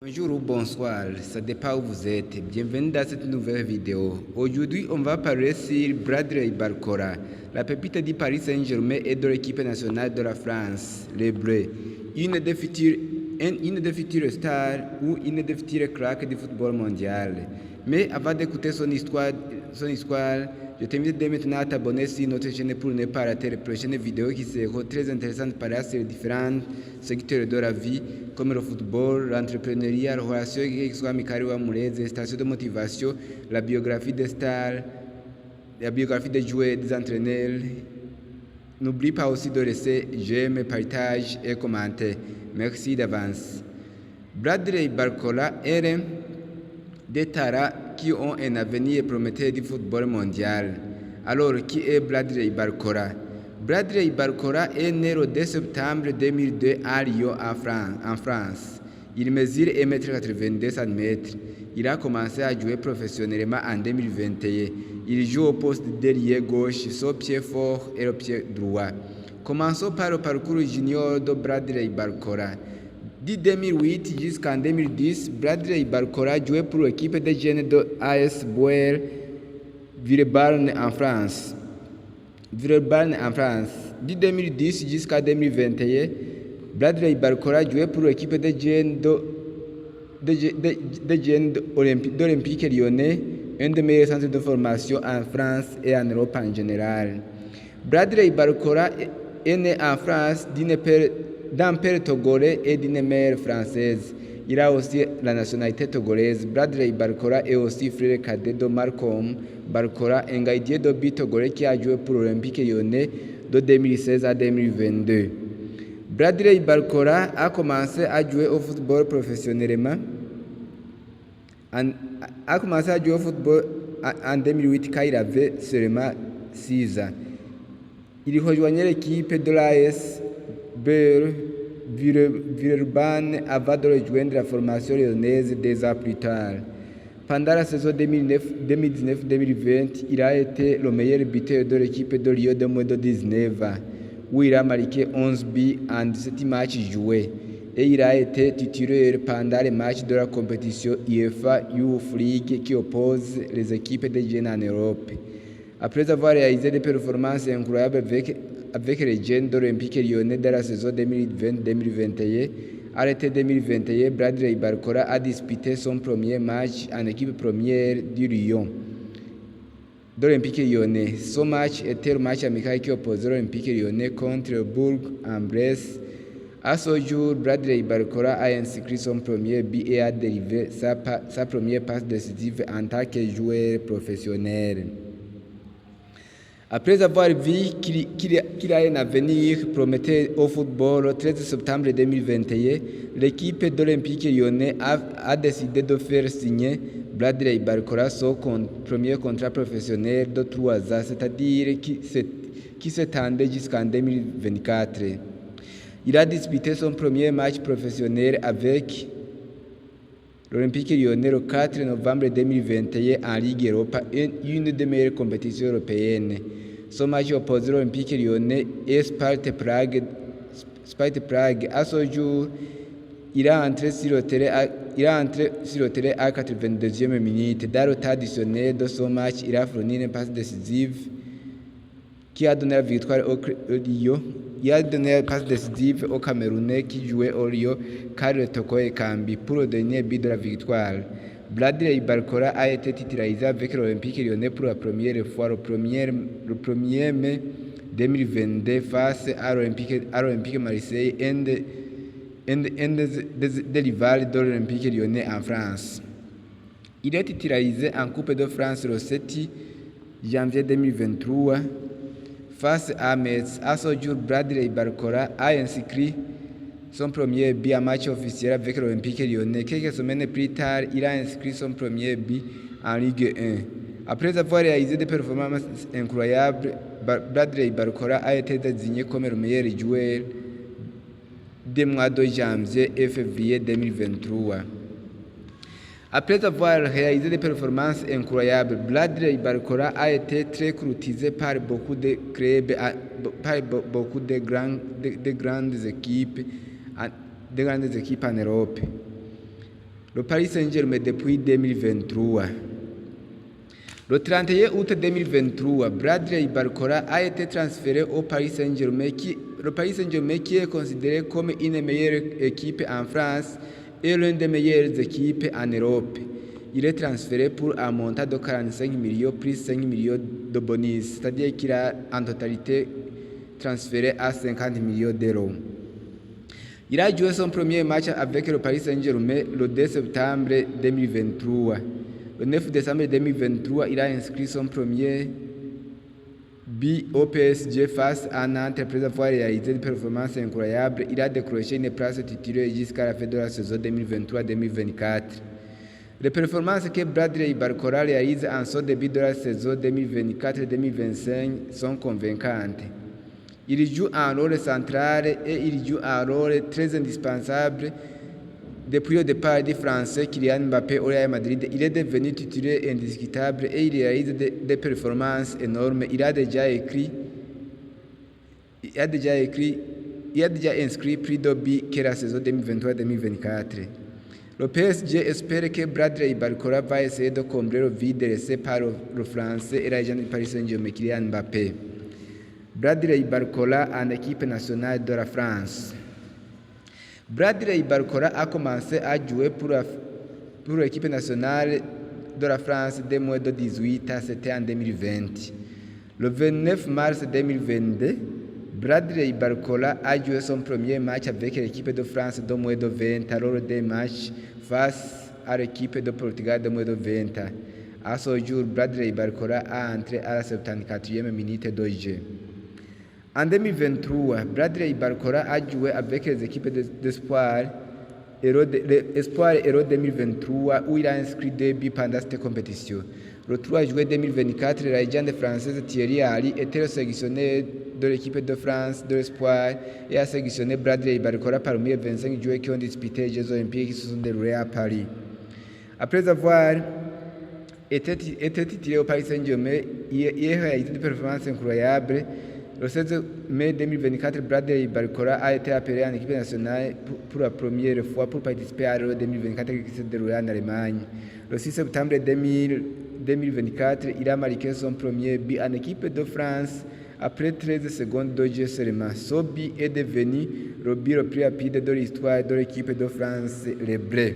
Bonjour ou bonsoir, ça dépend où vous êtes. Bienvenue dans cette nouvelle vidéo. Aujourd'hui, on va parler sur Bradley Barcola, la pépite du Paris Saint-Germain et de l'équipe nationale de la France, les Bleus. Une des futures stars ou une des futures cracks du football mondial. Mais avant d'écouter son histoire, je t'invite dès maintenant à t'abonner sur notre chaîne pour ne pas rater les prochaines vidéos qui seront très intéressantes par sur différents secteurs de la vie, comme le football, l'entrepreneuriat, les relations extra-amicales ou amoureuses, les stations de motivation, la biographie des stars, la biographie des joueurs et des entraîneurs. N'oublie pas aussi de laisser j'aime, partage et commenter. Merci d'avance. Bradley Barcola est l'un des taras qui ont un avenir prometteur du football mondial. Alors, qui est Bradley Barcola? Bradley Barcola est né le 2 septembre 2002 à Lyon, en France. Il mesure 1,82 m. Il a commencé à jouer professionnellement en 2021. Il joue au poste d'ailier gauche, son pied fort et le pied droit. Commençons par le parcours junior de Bradley Barcola. De 2008 jusqu'en 2010, Bradley Barcola jouait pour l'équipe de jeunes de AS Boer Villeurbanne en France. De 2010 jusqu'à 2021, Bradley Barcola jouait pour l'équipe de jeunes de l'Olympique Lyonnais, un des meilleurs centres de formation en France et en Europe en général. Bradley Barcola est né en France d'un père togolais et d'une mère française. Il a aussi la nationalité togolaise. Bradley Barcola est aussi frère cadet de Malcolm Barcola, un gardien de but togolais qui a joué pour l'Olympique Lyonnais de 2016 à 2022. Bradley Barcola a commencé à jouer au football professionnellement en 2008 quand il avait seulement 6 ans. Il rejoignait l'équipe de l'AS Villeurbanne avant de rejoindre la formation lyonnaise 2 ans plus tard. Pendant la saison 2019-2020, il a été le meilleur buteur de l'équipe de Lyon de moins de 19 ans, où il a marqué 11 buts en 17 matchs joués, et il a été titulaire pendant les matchs de la compétition UEFA Youth League qui oppose les équipes de jeunes en Europe. Après avoir réalisé des performances incroyables avec les jeunes de l'Olympique Lyonnais de la saison 2020-2021, à l'été 2021, Bradley Barcola a disputé son premier match en équipe première du Lyon, de l'Olympique Lyonnais. Ce match était le match amical qui opposait l'Olympique Lyonnais contre le Bourg-en-Bresse. À ce jour, Bradley Barcola a inscrit son premier but et a délivré sa première passe décisive en tant que joueur professionnel. Après avoir vu qu'il a un avenir prometteur au football, le 13 septembre 2021, l'équipe de l'Olympique Lyonnais a décidé de faire signer Bradley Barcola son premier contrat professionnel de 3 ans, c'est-à-dire qui s'étendait jusqu'en 2024. Il a disputé son premier match professionnel avec l'Olympique Lyonnais le 4 novembre 2021 en Ligue Europa, une des meilleures compétitions européennes. Ce match oppose l'Olympique Lyonnais et Sparta Prague. À ce jour, il a entré sur le terrain à 82e minute. Dans le temps additionnel de ce match, il a fourni une passe décisive qui a donné la victoire au Lyon. Il a donné la passe décisive au Camerounais qui jouait au Lyon, Karl Toko Ekambi, pour le dernier but de la victoire. Bradley Barcola a été titularisé avec l'Olympique Lyonnais pour la première fois le 1er mai 2022 face à l'Olympique Marseille, un des rivales de l'Olympique Lyonnais en France. Il est titularisé en Coupe de France le 7 janvier 2023 face à Metz. À ce jour, Bradley Barcola a inscrit son premier but en match officiel avec l'Olympique Lyonnais. Quelques semaines plus tard, il a inscrit son premier but en Ligue 1. Après avoir réalisé des performances incroyables, Bradley Barcola a été désigné comme le meilleur joueur des mois de janvier et février 2023. Après avoir réalisé des performances incroyables, Bradley Barcola a été très courtisé par beaucoup de clubs, par beaucoup de grandes équipes en Europe. le Paris Saint-Germain depuis 2023. Le 31 août 2023, Bradley Barcola a été transféré au Paris Saint-Germain, le Paris Saint-Germain qui est considéré comme une meilleure équipe en France et l'une des meilleures équipes en Europe. Il est transféré pour un montant de 45 millions plus 5 millions de bonus, c'est-à-dire qu'il a en totalité transféré à 50 millions d'euros. Il a joué son premier match avec le Paris Saint-Germain le 2 septembre 2023. Le 9 décembre 2023, il a inscrit son premier but au PSG face à Nantes. Après avoir réalisé une performance incroyable, il a décroché une place titulaire jusqu'à la fin de la saison 2023-2024. Les performances que Bradley Barcola réalise en son début de la saison 2024-2025 sont convaincantes. Il joue un rôle central et il joue un rôle très indispensable. Depuis le départ du Français Kylian Mbappé au Real Madrid, il est devenu titulaire indiscutable et il réalise des performances énormes. Il a déjà inscrit plus de buts que la saison 2023-2024. Le PSG espère que Bradley Barcola va essayer de combler le vide laissé par le Français et l'agent du Paris Saint-Germain Kylian Mbappé. Bradley Barcola en équipe nationale de la France. Bradley Barcola a commencé à jouer pour l'équipe nationale de la France dès moins de 18 ans, c'était en 2020. Le 29 mars 2022, Bradley Barcola a joué son premier match avec l'équipe de France de moins de 20 ans lors des matchs face à l'équipe de Portugal de moins de 20 ans. À ce jour, Bradley Barcola a entré à la 74e minute de jeu. En 2023, Bradley Barcola a joué avec les équipes d'Espoir Héros 2023 où il a inscrit 2 buts pendant cette compétition. Le 3 juillet 2024, la légende française Thierry Henry était le sélectionneur de l'équipe de France de l'Espoir et a sélectionné Bradley Barcola parmi les 25 joueurs qui ont disputé les Jeux Olympiques qui se sont déroulés à Paris. Après avoir été titulaire au Paris Saint-Germain, il a réalisé des performances incroyables. Le 16 mai 2024, Bradley Barcola a été appelé en équipe nationale pour la première fois pour participer à l'Euro 2024 qui s'est déroulé en Allemagne. Le 6 septembre 2024, il a marqué son premier but en équipe de France après 13 secondes de jeu seulement. Ce but est devenu le but le plus rapide de l'histoire de l'équipe de France, les Bleus.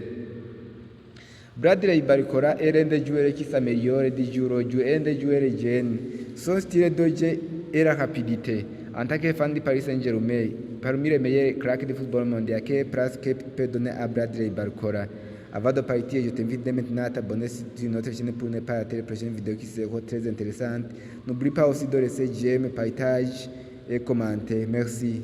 Bradley Barcola est l'un des joueurs qui s'améliore du jour au jour, un des joueurs jeunes. Son style de jeu et la rapidité. En tant que fan du Paris Saint-Germain, parmi les meilleurs cracks du football mondial, quelle place que peut donner à Bradley Barcola? Avant de partir, je t'invite dès maintenant à t'abonner sur notre chaîne pour ne pas rater les prochaines vidéos qui seront très intéressantes. N'oublie pas aussi de laisser j'aime, partage et commenter. Merci.